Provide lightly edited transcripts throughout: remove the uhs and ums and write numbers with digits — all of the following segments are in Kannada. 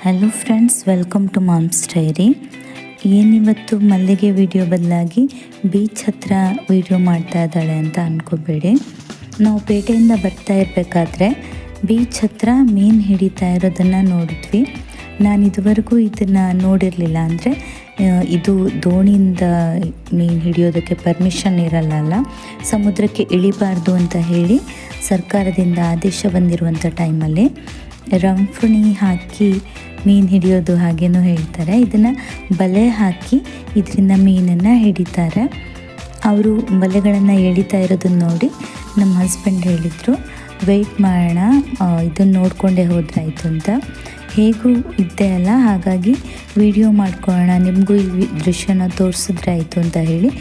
Hello friends, welcome to Mom's Diary. ಏನಿವತ್ತು ಮಲ್ಲಿಗೆ ವಿಡಿಯೋ ಬದಲಾಗಿ ಬೀಚ್ ಹತ್ರ ವಿಡಿಯೋ ಮಾಡ್ತಾ ಇದ್ದಾಳೆ ಅಂತ ಅಂದ್ಕೋಬೇಡಿ. ನಾವು ಪೇಟೆಯಿಂದ ಬರ್ತಾ ಇರಬೇಕಾದ್ರೆ ಬೀಚ್ ಹತ್ರ ಮೀನು ಹಿಡಿತಾ ಇರೋದನ್ನು ನೋಡಿದ್ವಿ. ನಾನು ಇದುವರೆಗೂ ಇದನ್ನು ನೋಡಿರಲಿಲ್ಲ. ಅಂದರೆ ಇದು ದೋಣಿಯಿಂದ ಮೀನು ಹಿಡಿಯೋದಕ್ಕೆ ಪರ್ಮಿಷನ್ ಇರಲ್ಲ, ಸಮುದ್ರಕ್ಕೆ ಇಳಿಬಾರ್ದು ಅಂತ ಹೇಳಿ ಸರ್ಕಾರದಿಂದ ಆದೇಶ ಬಂದಿರುವಂಥ ಟೈಮಲ್ಲಿ ರಂಫಣಿ ಹಾಕಿ ಮೀನು ಹಿಡಿಯೋದು ಹಾಗೇನೂ ಹೇಳ್ತಾರೆ. ಇದನ್ನು ಬಲೆ ಹಾಕಿ ಇದರಿಂದ ಮೀನನ್ನು ಹಿಡಿತಾರೆ. ಅವರು ಬಲೆಗಳನ್ನು ಎಳಿತಾ ಇರೋದನ್ನು ನೋಡಿ ನಮ್ಮ ಹಸ್ಬೆಂಡ್ ಹೇಳಿದರು, ವೆಯ್ಟ್ ಮಾಡೋಣ, ಇದನ್ನು ನೋಡಿಕೊಂಡೇ ಹೋದ್ರಾಯ್ತು ಅಂತ. ಹೇಗೂ ಇದ್ದೇ ಅಲ್ಲ, ಹಾಗಾಗಿ ವಿಡಿಯೋ ಮಾಡ್ಕೊಳ್ಳೋಣ, ನಿಮಗೂ ಈ ದೃಶ್ಯನ ತೋರಿಸಿದ್ರಾಯ್ತು ಅಂತ ಹೇಳಿ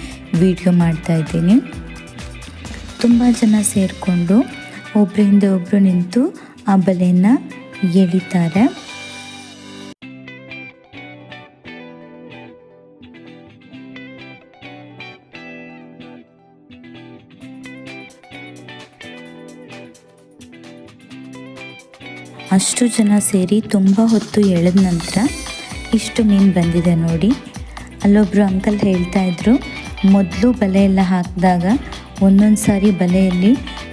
ವಿಡಿಯೋ ಮಾಡ್ತಾಯಿದ್ದೀನಿ. ತುಂಬ ಜನ ಸೇರಿಕೊಂಡು ಒಬ್ಬರ ಹಿಂದೆ ಒಬ್ಬರು ನಿಂತು ಆ ಬಲೆಯನ್ನು ಎಳಿತಾರೆ. ಅಷ್ಟು ಜನ ಸೇರಿ ತುಂಬ ಹೊತ್ತು ಎಳೆದ ನಂತರ ಇಷ್ಟು ಮೀನು ಬಂದಿದೆ ನೋಡಿ. ಅಲ್ಲೊಬ್ಬರು ಅಂಕಲ್ ಹೇಳ್ತಾ ಇದ್ರು, ಮೊದಲು ಬಲೆ ಎಲ್ಲ ಹಾಕಿದಾಗ ಒಂದೊಂದು ಸಾರಿ ಬಲೆಯಲ್ಲಿ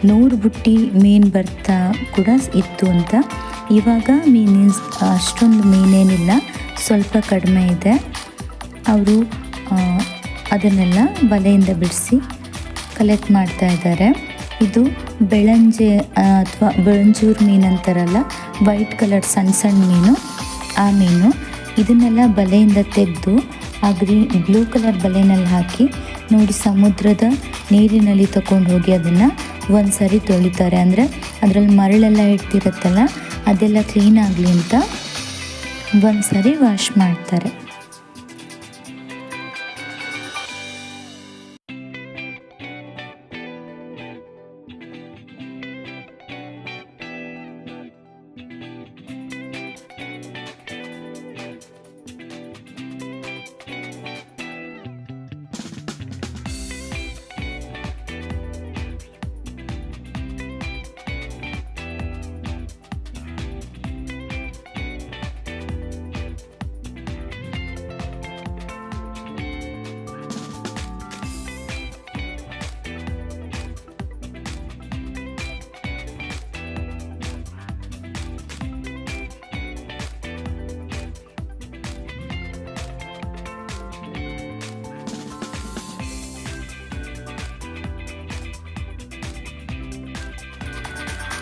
100 ಬುಟ್ಟಿ ಮೀನು ಬರ್ತಾ ಕೂಡ ಇತ್ತು ಅಂತ. ಇವಾಗ ಅಷ್ಟೊಂದು ಮೀನೇನಿಲ್ಲ, ಸ್ವಲ್ಪ ಕಡಿಮೆ ಇದೆ. ಅವರು ಅದನ್ನೆಲ್ಲ ಬಲೆಯಿಂದ ಬಿಡಿಸಿ ಕಲೆಕ್ಟ್ ಮಾಡ್ತಾ ಇದ್ದಾರೆ. ಇದು ಬೆಳಂಜೆ ಅಥವಾ ಬೆಳಂಜೂರು ಮೀನು ಅಂತಾರಲ್ಲ, ವೈಟ್ ಕಲರ್ ಸಣ್ಣ ಸಣ್ಣ ಮೀನು, ಆ ಮೀನು. ಇದನ್ನೆಲ್ಲ ಬಲೆಯಿಂದ ತೆಗೆದು ಆ ಬ್ಲೂ ಕಲರ್ ಬಲೆನಲ್ಲಿ ಹಾಕಿ ನೋಡಿ, ಸಮುದ್ರದ ನೀರಿನಲ್ಲಿ ತಗೊಂಡು ಹೋಗಿ ಅದನ್ನು ಒಂದು ಸಾರಿ ತೊಳಿತಾರೆ. ಅಂದರೆ ಅದರಲ್ಲಿ ಮರಳೆಲ್ಲ ಇಟ್ಟಿರುತ್ತಲ್ಲ, ಅದೆಲ್ಲ ಕ್ಲೀನ್ ಆಗಲಿ ಅಂತ ಒಂದು ಸಾರಿ ವಾಶ್ ಮಾಡ್ತಾರೆ.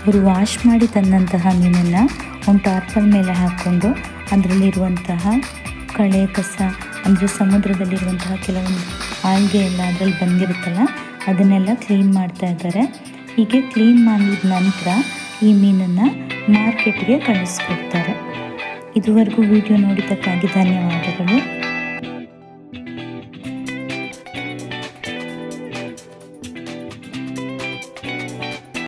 ಅವರು ವಾಶ್ ಮಾಡಿ ತಂದಂತಹ ಮೀನನ್ನು ಒಂದು ಟಾರ್ಪಲ್ ಮೇಲೆ ಹಾಕ್ಕೊಂಡು ಅದರಲ್ಲಿರುವಂತಹ ಕಳೆ ಕಸ, ಅಂದರೆ ಸಮುದ್ರದಲ್ಲಿರುವಂತಹ ಕೆಲವೊಂದು ಆಲ್ಗೆ ಎಲ್ಲ ಅದರಲ್ಲಿ ಬಂದಿರುತ್ತಲ್ಲ, ಅದನ್ನೆಲ್ಲ ಕ್ಲೀನ್ ಮಾಡ್ತಾ ಇದ್ದಾರೆ. ಹೀಗೆ ಕ್ಲೀನ್ ಮಾಡಿದ ನಂತರ ಈ ಮೀನನ್ನು ಮಾರ್ಕೆಟ್ಗೆ ಕಳಿಸ್ಕೊಡ್ತಾರೆ. ಇದುವರೆಗೂ ವಿಡಿಯೋ ನೋಡಿದ್ದಕ್ಕಾಗಿ ಧನ್ಯವಾದಗಳು.